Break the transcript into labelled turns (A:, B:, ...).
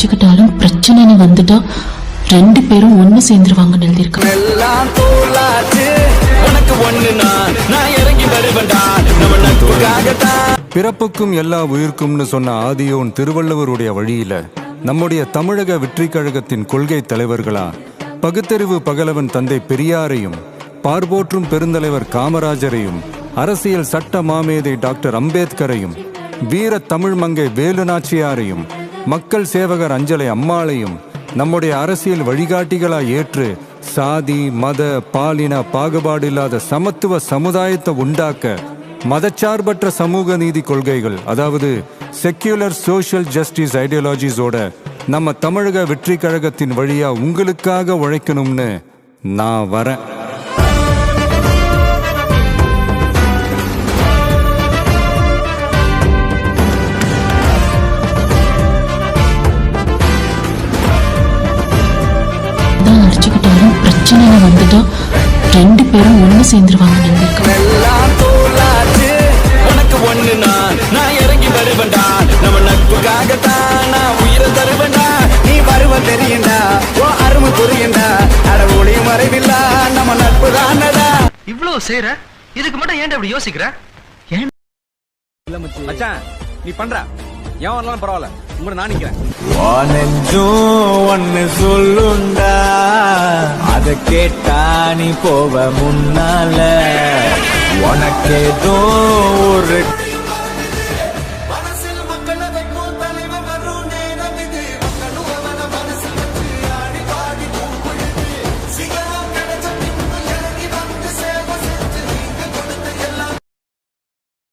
A: அடிச்சுக்கிட்டாலும் பிரச்சனைன்னு வந்துட்டா 2 பேரும் ஒண்ணு சேர்ந்துருவாங்கன்னு எழுதியிருக்காங்க.
B: பிறப்புக்கும் எல்லா உயிர்க்கும்னு சொன்ன ஆதியோன் திருவள்ளுவருடைய வழியில நம்முடைய தமிழக வெற்றி கழகத்தின் கொள்கை தலைவர்களா பகுத்தறிவு பகலவன் தந்தை பெரியாரையும், பார்போற்றும் பெருந்தலைவர் காமராஜரையும், அரசியல் சட்ட மாமேதை டாக்டர் அம்பேத்கரையும், வீர தமிழ் மங்கை வேலு நாச்சியாரையும், மக்கள் சேவகர் அஞ்சலை அம்மாளையும் நம்முடைய அரசியல் வழிகாட்டிகளா ஏற்று சாதி மத பாலின பாகுபாடு இல்லாத சமத்துவ சமுதாயத்தை உண்டாக்க மதச்சார்பற்ற சமூக நீதி கொள்கைகள், அதாவது செக்யூலர் சோஷியல் ஜஸ்டிஸ் ஐடியாலஜிஸோட நம்ம தமிழக வெற்றி கழகத்தின் வழியா உங்களுக்காக உழைக்கணும்னு நான் வரேன்.
A: அடிச்சுக்கிட்டாலும் பிரச்சனைன்னு வந்துட்டா 2 பேரும் ஒண்ணு சேர்ந்துருவாங்கன்னு எழுதியிருக்காங்க.
C: இவ்வளவு செய்யற இதுக்கு மட்டும் ஏன்டா இப்படி யோசிக்கிற?
D: மச்சான் நீ பண்ற ஏன் வரலாம் பரவாயில்ல, உங்களை நான் நிக்கிறேன்.
E: ஒன்னு சொல்லுண்டா, அத கேட்டா நீ போவ முன்னால உனக்கேதோ ஒரு